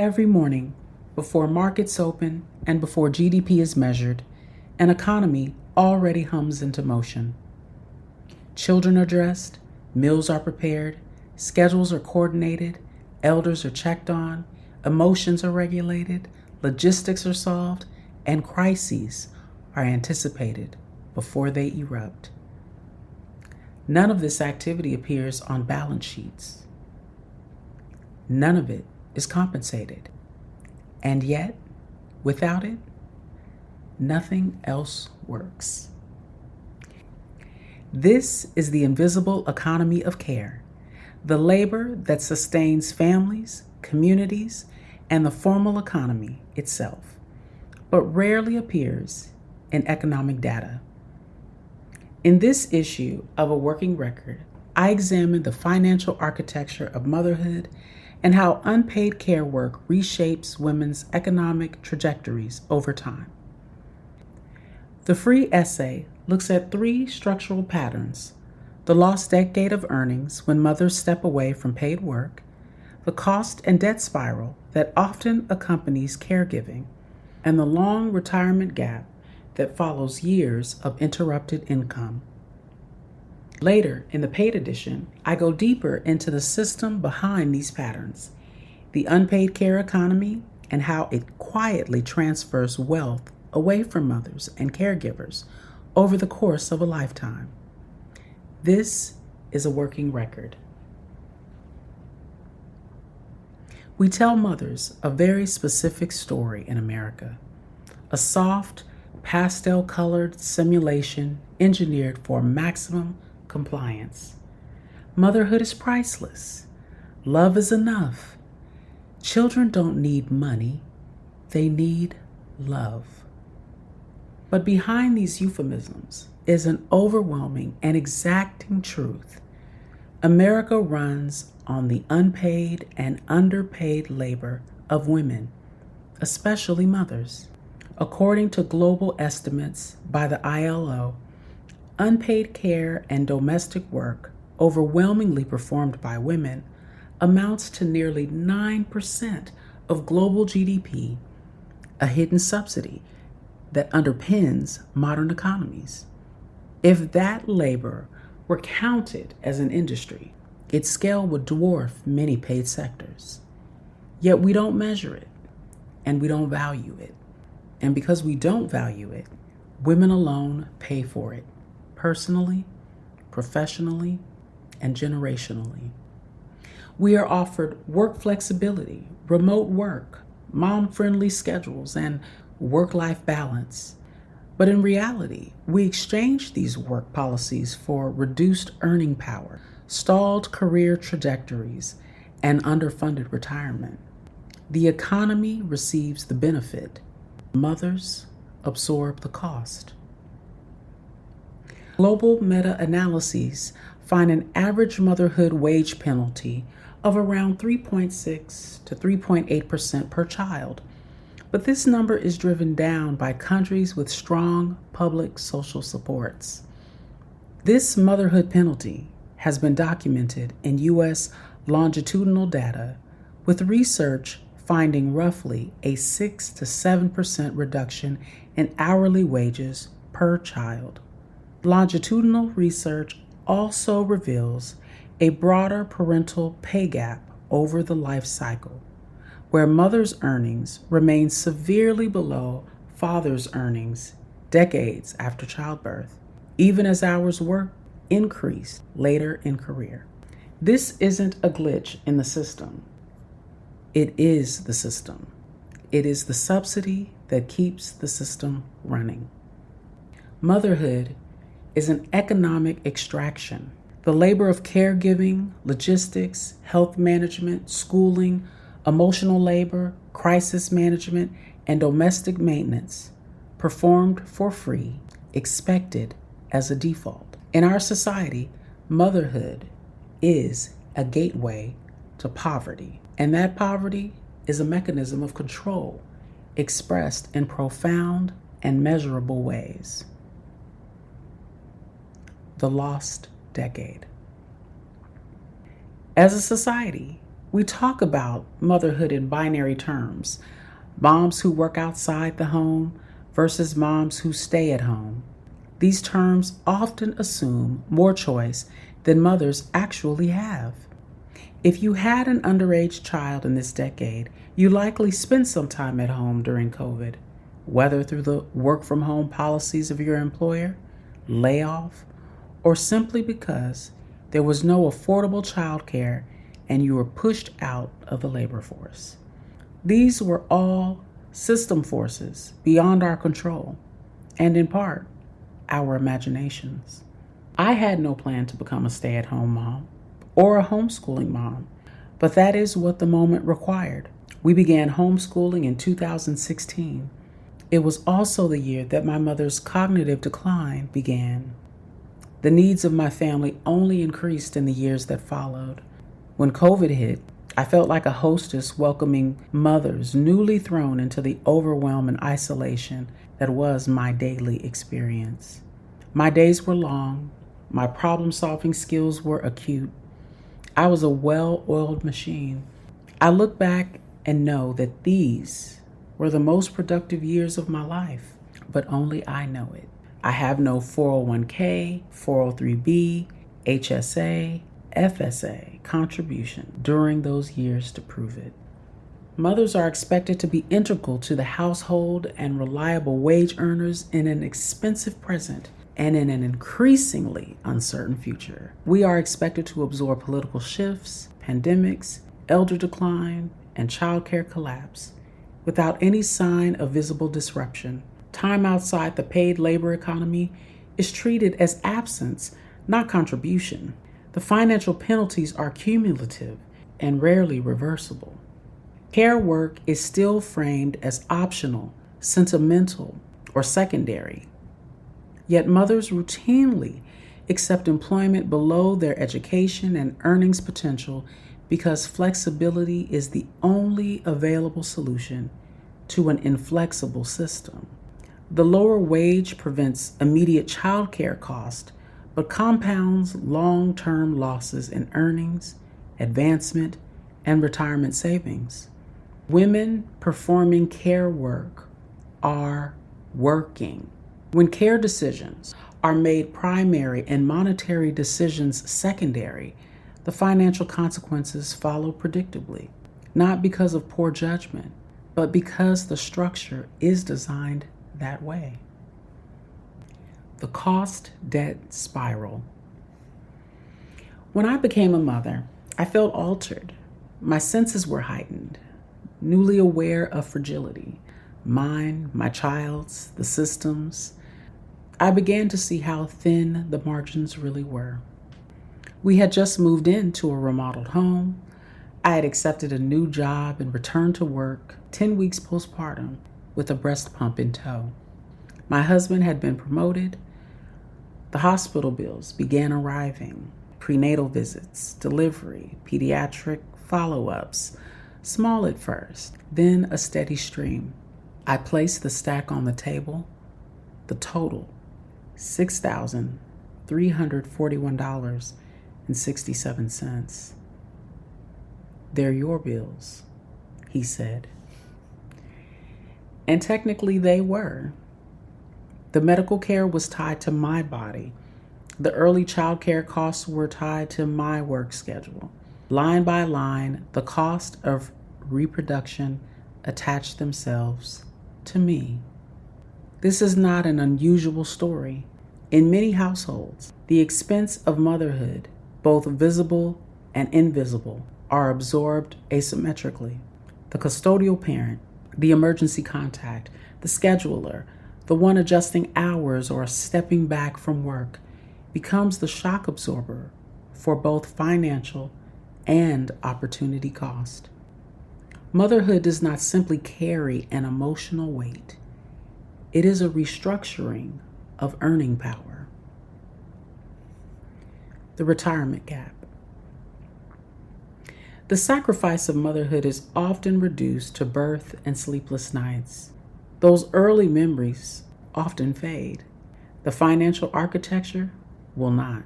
Every morning, before markets open and before GDP is measured, an economy already hums into motion. Children are dressed, meals are prepared, schedules are coordinated, elders are checked on, emotions are regulated, logistics are solved, and crises are anticipated before they erupt. None of this activity appears on balance sheets. None of it is compensated. And yet, without it, nothing else works. This is the invisible economy of care, the labor that sustains families, communities, and the formal economy itself, but rarely appears in economic data. In this issue of A Working Record, I examine the financial architecture of motherhood and how unpaid care work reshapes women's economic trajectories over time. The free essay looks at 3 structural patterns: the lost decade of earnings when mothers step away from paid work, the cost and debt spiral that often accompanies caregiving, and the long retirement gap that follows years of interrupted income. Later, in the paid edition, I go deeper into the system behind these patterns, the unpaid care economy, and how it quietly transfers wealth away from mothers and caregivers over the course of a lifetime. This is A Working Record. We tell mothers a very specific story in America, a soft, pastel-colored simulation engineered for maximum compliance. Motherhood is priceless. Love is enough. Children don't need money. They need love. But behind these euphemisms is an overwhelming and exacting truth. America runs on the unpaid and underpaid labor of women, especially mothers. According to global estimates by the ILO, unpaid care and domestic work, overwhelmingly performed by women, amounts to nearly 9% of global GDP, a hidden subsidy that underpins modern economies. If that labor were counted as an industry, its scale would dwarf many paid sectors. Yet we don't measure it, and we don't value it. And because we don't value it, women alone pay for it, personally, professionally, and generationally. We are offered work flexibility, remote work, mom-friendly schedules, and work-life balance. But in reality, we exchange these work policies for reduced earning power, stalled career trajectories, and underfunded retirement. The economy receives the benefit. Mothers absorb the cost. Global meta-analyses find an average motherhood wage penalty of around 3.6 to 3.8% per child. But this number is driven down by countries with strong public social supports. This motherhood penalty has been documented in U.S. longitudinal data, with research finding roughly a 6 to 7% reduction in hourly wages per child. Longitudinal research also reveals a broader parental pay gap over the life cycle, where mothers' earnings remain severely below fathers' earnings decades after childbirth, even as hours worked increased later in career. This isn't a glitch in the system. It is the system. It is the subsidy that keeps the system running. Motherhood is an economic extraction. The labor of caregiving, logistics, health management, schooling, emotional labor, crisis management, and domestic maintenance, performed for free, expected as a default. In our society, motherhood is a gateway to poverty, and that poverty is a mechanism of control expressed in profound and measurable ways. The lost decade. As a society, We talk about motherhood in binary terms: moms who work outside the home versus moms who stay at home. These terms often assume more choice than mothers actually have. If you had an underage child in this decade, you likely spent some time at home during COVID, whether through the work from home policies of your employer, layoff, or simply because there was no affordable childcare and you were pushed out of the labor force. These were all system forces beyond our control, and in part, our imaginations. I had no plan to become a stay-at-home mom or a homeschooling mom, but that is what the moment required. We began homeschooling in 2016. It was also the year that my mother's cognitive decline began. The needs of my family only increased in the years that followed. When COVID hit, I felt like a hostess welcoming mothers newly thrown into the overwhelm and isolation that was my daily experience. My days were long, my problem-solving skills were acute. I was a well-oiled machine. I look back and know that these were the most productive years of my life, but only I know it. I have no 401k, 403b, HSA, FSA contribution during those years to prove it. Mothers are expected to be integral to the household and reliable wage earners in an expensive present and in an increasingly uncertain future. We are expected to absorb political shifts, pandemics, elder decline, and childcare collapse without any sign of visible disruption. Time outside the paid labor economy is treated as absence, not contribution. The financial penalties are cumulative and rarely reversible. Care work is still framed as optional, sentimental, or secondary. Yet mothers routinely accept employment below their education and earnings potential because flexibility is the only available solution to an inflexible system. The lower wage prevents immediate childcare cost, but compounds long-term losses in earnings, advancement, and retirement savings. Women performing care work are working. When care decisions are made primary and monetary decisions secondary, the financial consequences follow predictably, not because of poor judgment, but because the structure is designed that way. The cost debt spiral. When I became a mother, I felt altered. My senses were heightened, newly aware of fragility, mine, my child's, the system's. I began to see how thin the margins really were. We had just moved into a remodeled home. I had accepted a new job and returned to work 10 weeks postpartum with a breast pump in tow. My husband had been promoted. The hospital bills began arriving: prenatal visits, delivery, pediatric follow-ups, small at first, then a steady stream. I placed the stack on the table. The total, $6,341.67. They're your bills, he said. And technically they were. The medical care was tied to my body. The early child care costs were tied to my work schedule. Line by line, the cost of reproduction attached themselves to me. This is not an unusual story. In many households, the expense of motherhood, both visible and invisible, are absorbed asymmetrically. The custodial parent, the emergency contact, the scheduler, the one adjusting hours or stepping back from work, becomes the shock absorber for both financial and opportunity cost. Motherhood does not simply carry an emotional weight. It is a restructuring of earning power. The retirement gap. The sacrifice of motherhood is often reduced to birth and sleepless nights. Those early memories often fade. The financial architecture will not.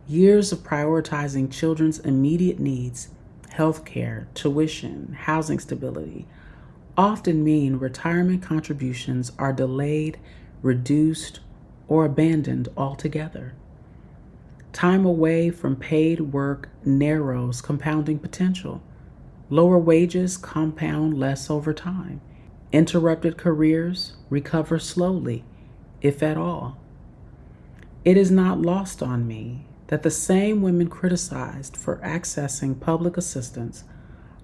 Years of prioritizing children's immediate needs healthcare, tuition, housing stability often mean retirement contributions are delayed, reduced, or abandoned altogether. Time away from paid work narrows compounding potential. Lower wages compound less over time. Interrupted careers recover slowly, if at all. It is not lost on me that the same women criticized for accessing public assistance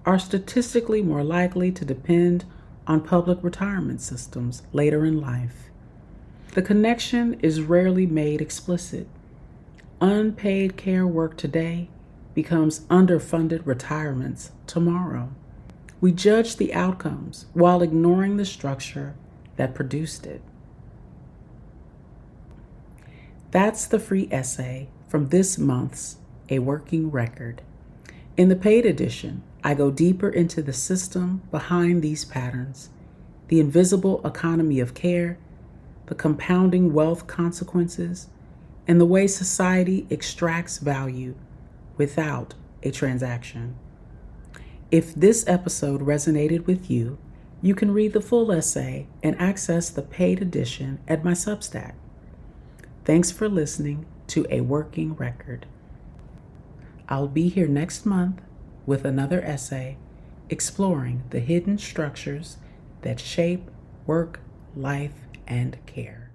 are statistically more likely to depend on public retirement systems later in life. The connection is rarely made explicit. Unpaid care work today becomes underfunded retirements tomorrow. We judge the outcomes while ignoring the structure that produced it. That's the free essay from this month's A Working Record. In the paid edition, I go deeper into the system behind these patterns, the invisible economy of care, the compounding wealth consequences, and the way society extracts value without a transaction. If this episode resonated with you, you can read the full essay and access the paid edition at my Substack. Thanks for listening to A Working Record. I'll be here next month with another essay exploring the hidden structures that shape work, life, and care.